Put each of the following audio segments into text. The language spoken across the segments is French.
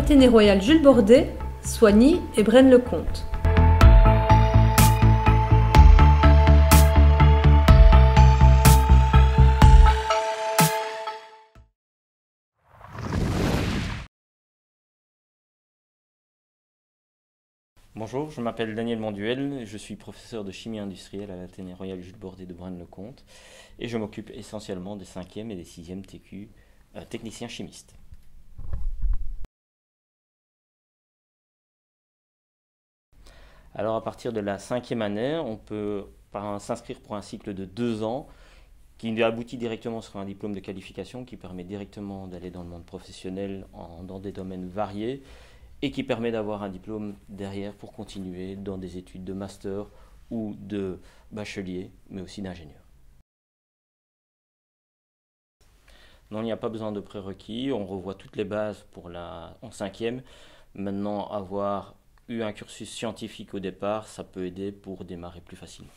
Athénée Royal Jules Bordet, Soigny et Braine-le-Comte. Bonjour, je m'appelle Daniel Monduel, je suis professeur de chimie industrielle à l'Athénée Royal Jules Bordet de Braine-le-Comte et je m'occupe essentiellement des 5e et des 6e TQ, techniciens chimistes. Alors à partir de la 5e année, on peut s'inscrire pour un cycle de 2 ans qui aboutit directement sur un diplôme de qualification qui permet directement d'aller dans le monde professionnel dans des domaines variés et qui permet d'avoir un diplôme derrière pour continuer dans des études de master ou de bachelier, mais aussi d'ingénieur. Non, il n'y a pas besoin de prérequis, on revoit toutes les bases en 5e. Maintenant, avoir eu un cursus scientifique au départ, ça peut aider pour démarrer plus facilement.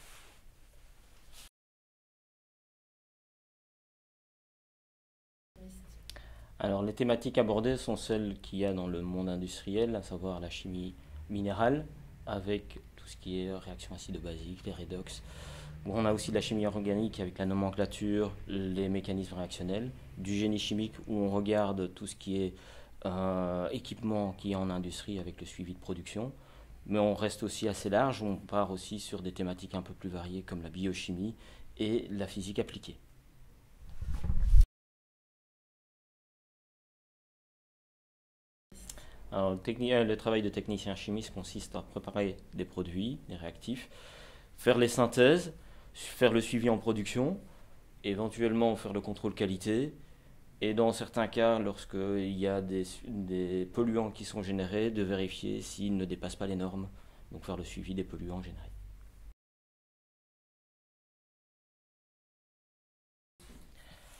Alors, les thématiques abordées sont celles qu'il y a dans le monde industriel, à savoir la chimie minérale, avec tout ce qui est réaction acido-basique, les redox. On a aussi de la chimie organique avec la nomenclature, les mécanismes réactionnels, du génie chimique où on regarde tout ce qui est équipement qui est en industrie avec le suivi de production. Mais on reste aussi assez large, on part aussi sur des thématiques un peu plus variées comme la biochimie et la physique appliquée. Alors, le travail de technicien chimiste consiste à préparer des produits, des réactifs, faire les synthèses, faire le suivi en production, éventuellement faire le contrôle qualité, et dans certains cas, lorsqu'il y a des polluants qui sont générés, de vérifier s'ils ne dépassent pas les normes, donc faire le suivi des polluants générés.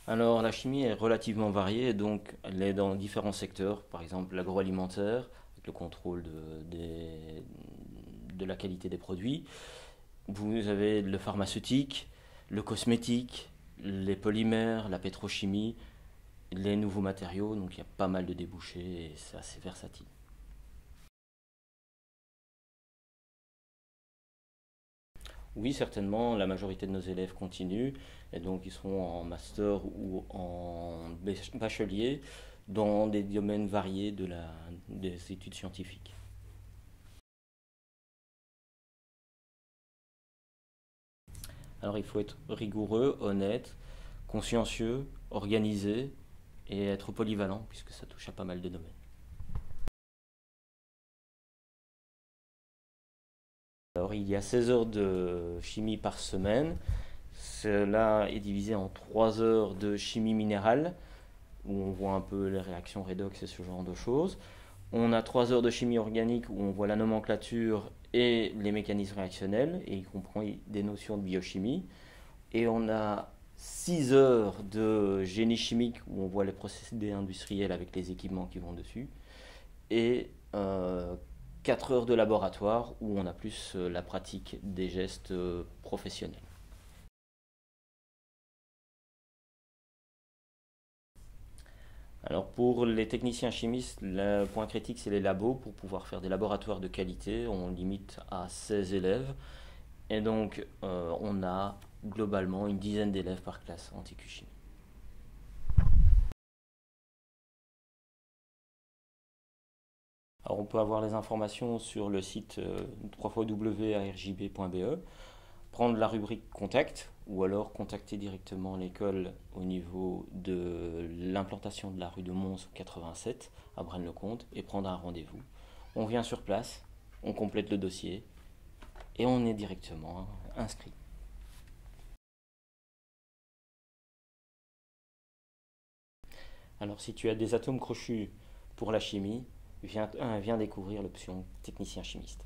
Alors la chimie est relativement variée, donc elle est dans différents secteurs, par exemple l'agroalimentaire, avec le contrôle de la qualité des produits. Vous avez le pharmaceutique, le cosmétique, les polymères, la pétrochimie, les nouveaux matériaux, donc il y a pas mal de débouchés et c'est assez versatile. Oui, certainement, la majorité de nos élèves continuent, et donc ils seront en master ou en bachelier dans des domaines variés des études scientifiques. Alors il faut être rigoureux, honnête, consciencieux, organisé et être polyvalent puisque ça touche à pas mal de domaines. Alors il y a 16 heures de chimie par semaine. Cela est divisé en 3 heures de chimie minérale, où on voit un peu les réactions redox et ce genre de choses. On a 3 heures de chimie organique, où on voit la nomenclature et les mécanismes réactionnels, et y compris des notions de biochimie. Et on a 6 heures de génie chimique, où on voit les procédés industriels avec les équipements qui vont dessus. Et 4 heures de laboratoire, où on a plus la pratique des gestes professionnels. Alors pour les techniciens chimistes, le point critique c'est les labos. Pour pouvoir faire des laboratoires de qualité, on limite à 16 élèves. Et donc on a globalement une dizaine d'élèves par classe en TQ Chimie. Alors on peut avoir les informations sur le site www.arjb.be, prendre la rubrique contact ou alors contacter directement l'école au niveau de l'implantation de la rue de Mons 87 à Braine-le-Comte et prendre un rendez-vous. On vient sur place, on complète le dossier et on est directement inscrit. Alors si tu as des atomes crochus pour la chimie, viens découvrir l'option technicien chimiste.